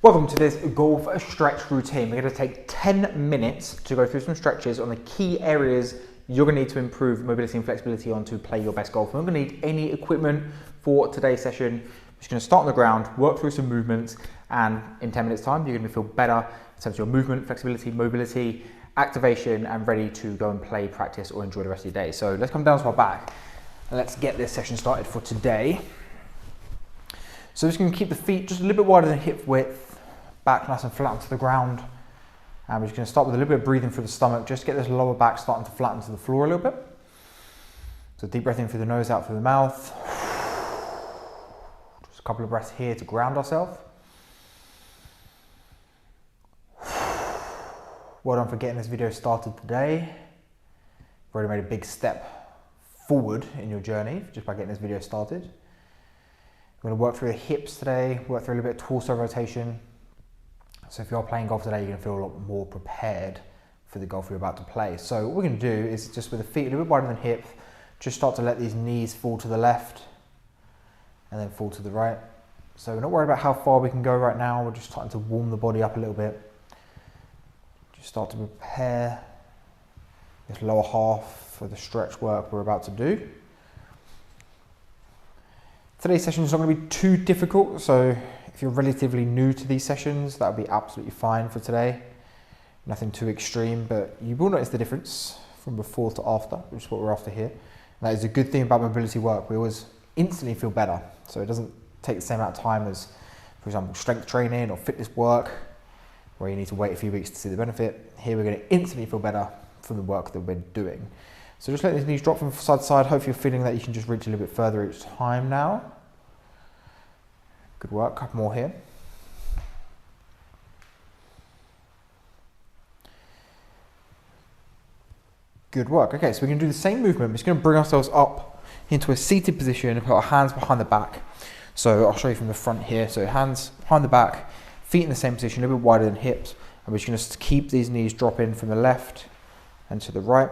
Welcome to this golf stretch routine. We're going to take 10 minutes to go through some stretches on the key areas you're going to need to improve mobility and flexibility on to play your best golf. We're not going to need any equipment for today's session. We're just going to start on the ground, work through some movements, and in 10 minutes time, you're going to feel better in terms of your movement, flexibility, mobility, activation, and ready to go and play, practice, or enjoy the rest of your day. So let's come down to our back and let's get this session started for today. So we're just going to keep the feet just a little bit wider than hip width, back nice and flat onto the ground. And we're just going to start with a little bit of breathing through the stomach, just to get this lower back starting to flatten to the floor a little bit. So deep breath in through the nose, out through the mouth. Just a couple of breaths here to ground ourselves. Well done for getting this video started today. You've already made a big step forward in your journey just by getting this video started. We're going to work through the hips today, work through a little bit of torso rotation. So if you're playing golf today, you're going to feel a lot more prepared for the golf you're about to play. So what we're going to do is just with the feet a little bit wider than hip, just start to let these knees fall to the left and then fall to the right. So we're not worried about how far we can go right now. We're just starting to warm the body up a little bit. Just start to prepare this lower half for the stretch work we're about to do. Today's session is not going to be too difficult, so if you're relatively new to these sessions, that would be absolutely fine for today. Nothing too extreme, but you will notice the difference from before to after, which is what we're after here. And that is a good thing about mobility work. We always instantly feel better, so it doesn't take the same amount of time as, for example, strength training or fitness work, where you need to wait a few weeks to see the benefit. Here we're going to instantly feel better from the work that we're doing. So just let these knees drop from side to side. Hopefully you're feeling that you can just reach a little bit further each time now. Good work, a couple more here. Good work. Okay, so we're going to do the same movement. We're just going to bring ourselves up into a seated position and put our hands behind the back. So I'll show you from the front here. So hands behind the back, feet in the same position, a little bit wider than hips. And we're just going to keep these knees dropping from the left and to the right.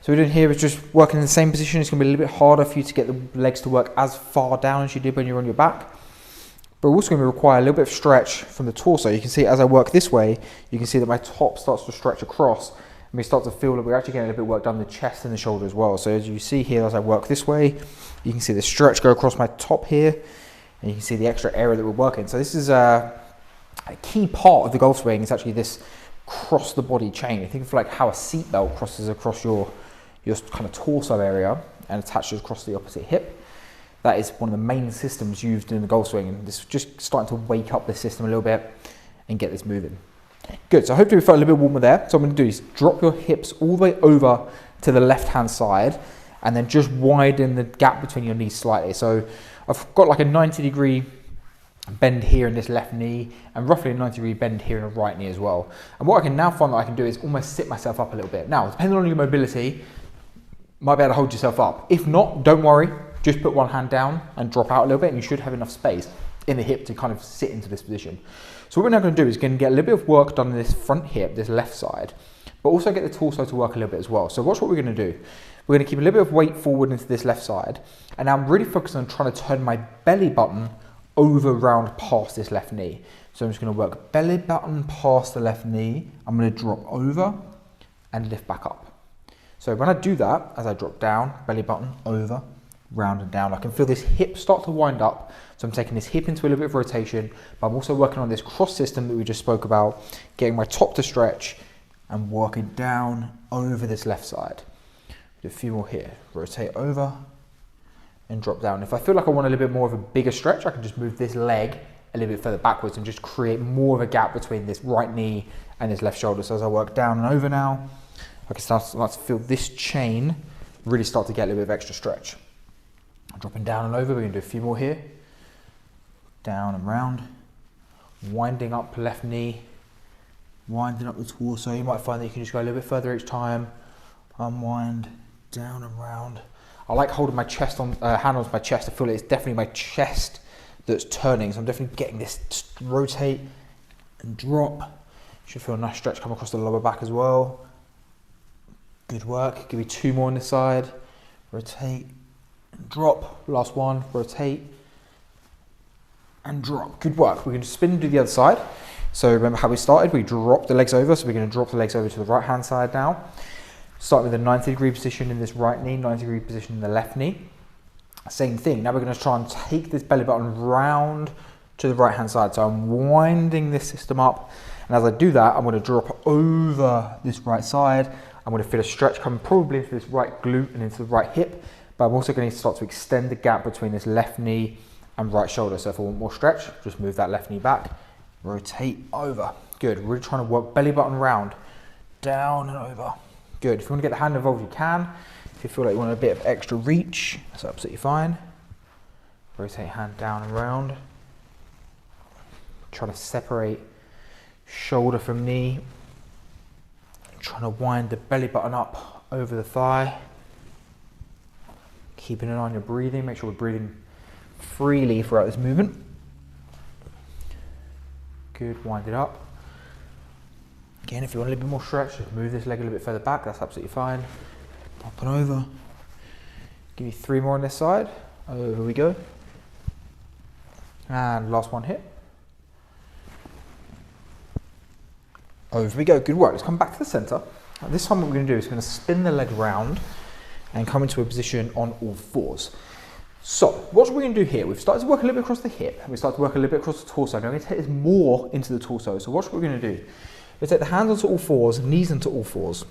So what we're doing here is just working in the same position. It's going to be a little bit harder for you to get the legs to work as far down as you did when you're on your back. But we're also going to require a little bit of stretch from the torso. You can see as I work this way, you can see that my top starts to stretch across. And we start to feel that we're actually getting a little bit of work done the chest and the shoulder as well. So as you see here, as I work this way, you can see the stretch go across my top here. And you can see the extra area that we're working. So this is a key part of the golf swing. It's actually this cross the body chain. Think of like how a seatbelt crosses across your kind of torso area and attaches across the opposite hip. That is one of the main systems used in the golf swing, and this is just starting to wake up the system a little bit and get this moving. Good, so hopefully we felt a little bit warmer there. So what I'm going to do is drop your hips all the way over to the left-hand side and then just widen the gap between your knees slightly. So I've got like a 90-degree bend here in this left knee and roughly a 90-degree bend here in the right knee as well. And what I can now find that I can do is almost sit myself up a little bit. Now, depending on your mobility, you might be able to hold yourself up. If not, don't worry. Just put one hand down and drop out a little bit and you should have enough space in the hip to kind of sit into this position. So what we're now going to do is going to get a little bit of work done in this front hip, this left side, but also get the torso to work a little bit as well. So watch what we're going to do. We're going to keep a little bit of weight forward into this left side, and now I'm really focused on trying to turn my belly button over round past this left knee. So I'm just going to work belly button past the left knee. I'm going to drop over and lift back up. So when I do that, as I drop down, belly button over, round and down, I can feel this hip start to wind up. So I'm taking this hip into a little bit of rotation, but I'm also working on this cross system that we just spoke about, getting my top to stretch and working down over this left side. Do a few more here. Rotate over and drop down. If I feel like I want a little bit more of a bigger stretch, I can just move this leg a little bit further backwards and just create more of a gap between this right knee and this left shoulder. So as I work down and over now, I can start to feel this chain really start to get a little bit of extra stretch. Dropping down and over, we're going to do a few more here. Down and round. Winding up left knee. Winding up the torso. You might find that you can just go a little bit further each time. Unwind, down and round. I like holding my chest on, hand onto my chest. I feel like it's definitely my chest that's turning. So I'm definitely getting this to rotate and drop. Should feel a nice stretch come across the lower back as well. Good work. Give me two more on this side. Rotate. Drop, last one, rotate, and drop. Good work. We're going to spin and do the other side. So remember how we started? We dropped the legs over, so we're going to drop the legs over to the right hand side now. Start with a 90-degree position in this right knee, 90-degree position in the left knee. Same thing. Now we're going to try and take this belly button round to the right hand side. So I'm winding this system up, and as I do that, I'm going to drop over this right side. I'm going to feel a stretch coming probably into this right glute and into the right hip, but I'm also going to start to extend the gap between this left knee and right shoulder. So if I want more stretch, just move that left knee back, rotate over. Good. We're really trying to work belly button round, down and over. Good. If you want to get the hand involved, you can. If you feel like you want a bit of extra reach, that's absolutely fine. Rotate hand down and round. Try to separate shoulder from knee. Trying to wind the belly button up over the thigh. Keeping an eye on your breathing. Make sure we're breathing freely throughout this movement. Good. Wind it up. Again, if you want a little bit more stretch, just move this leg a little bit further back. That's absolutely fine. Up and over. Give you 3 more on this side. Over we go. And last one here. Over we go. Good work. Let's come back to the center. This time what we're going to do is we're going to spin the leg round and come into a position on all fours. So what we're going to do here, we've started to work a little bit across the hip, and we start to work a little bit across the torso. Now we're going to take this more into the torso. So what we're going to do, we're going to take the hands onto all fours, knees onto all fours.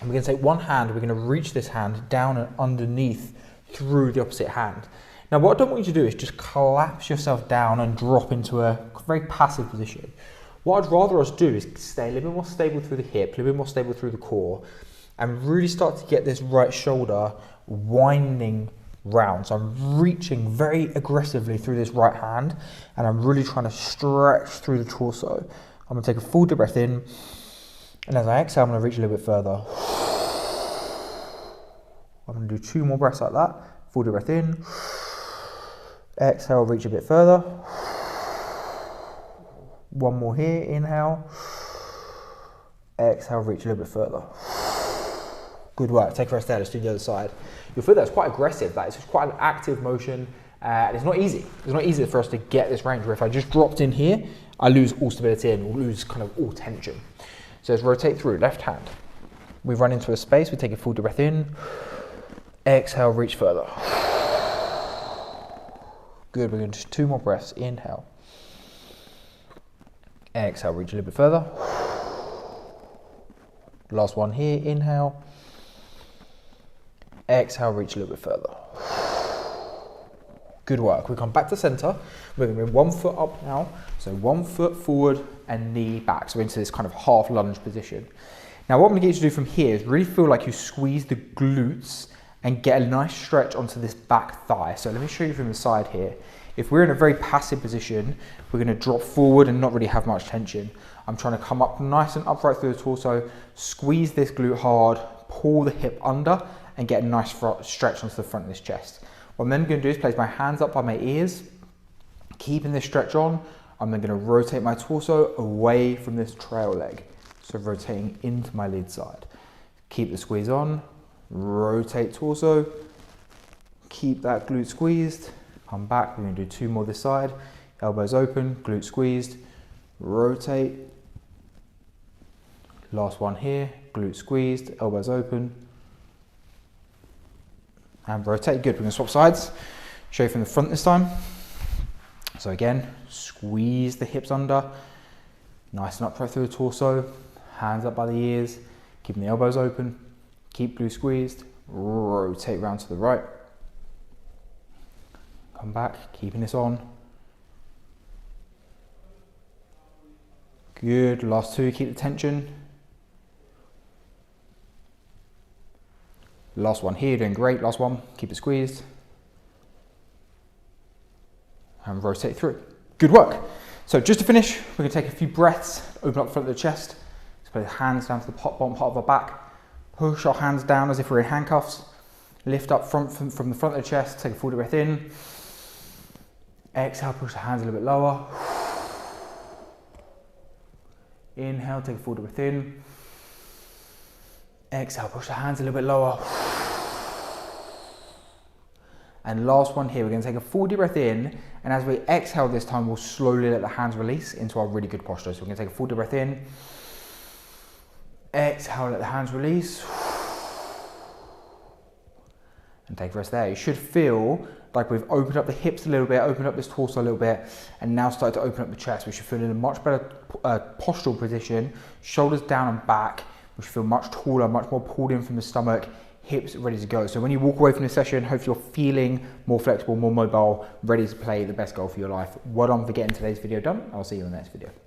And we're going to take one hand, we're going to reach this hand down and underneath through the opposite hand. Now what I don't want you to do is just collapse yourself down and drop into a very passive position. What I'd rather us do is stay a little bit more stable through the hip, a little bit more stable through the core, and really start to get this right shoulder winding round. So I'm reaching very aggressively through this right hand, and I'm really trying to stretch through the torso. I'm going to take a full deep breath in, and as I exhale, I'm going to reach a little bit further. I'm going to do 2 more breaths like that. Full deep breath in, exhale, reach a bit further. 1 more here, inhale, exhale, reach a little bit further. Good work. Take a rest there. Let's do the other side. You'll feel that's quite aggressive. That is quite an active motion, and it's not easy. It's not easy for us to get this range where if I just dropped in here, I lose all stability and lose kind of all tension. So let's rotate through. Left hand. We run into a space. We take a full deep breath in. Exhale, reach further. Good. We're going to do 2 more breaths. Inhale. Exhale, reach a little bit further. Last one here. Inhale. Exhale, reach a little bit further. Good work. We come back to center. We're going to bring 1 foot up now. So 1 foot forward and knee back. So into this kind of half lunge position. Now what I'm going to get you to do from here is really feel like you squeeze the glutes and get a nice stretch onto this back thigh. So let me show you from the side here. If we're in a very passive position, we're going to drop forward and not really have much tension. I'm trying to come up nice and upright through the torso, squeeze this glute hard, pull the hip under, and get a nice stretch onto the front of this chest. What I'm then going to do is place my hands up by my ears, keeping this stretch on. I'm then going to rotate my torso away from this trail leg. So rotating into my lead side. Keep the squeeze on, rotate torso, keep that glute squeezed. Come back, we're going to do 2 more this side. Elbows open, glute squeezed, rotate. Last one here, glute squeezed, elbows open. And rotate. Good, we're going to swap sides. Show you from the front this time. So again, squeeze the hips under. Nice and upright through the torso. Hands up by the ears. Keeping the elbows open. Keep glute squeezed. Rotate round to the right. Come back, keeping this on. Good, last 2, keep the tension. Last one here, doing great, last one, keep it squeezed. And rotate through. Good work. So just to finish, we're going to take a few breaths, open up the front of the chest. Let's put the hands down to the bottom part of our back. Push our hands down as if we're in handcuffs. Lift up from the front of the chest, take a full deep breath in. Exhale, push the hands a little bit lower. Inhale, take a full deep breath in. Exhale, push the hands a little bit lower. And last one here, we're going to take a full deep breath in, and as we exhale this time, we'll slowly let the hands release into our really good posture. So we're going to take a full deep breath in, exhale, let the hands release, and take a rest there. You should feel like we've opened up the hips a little bit, opened up this torso a little bit, and now started to open up the chest. We should feel in a much better postural position, shoulders down and back. We should feel much taller, much more pulled in from the stomach, hips ready to go. So when you walk away from the session, hopefully you're feeling more flexible, more mobile, ready to play the best golf of your life. Well done for getting today's video done. I'll see you in the next video.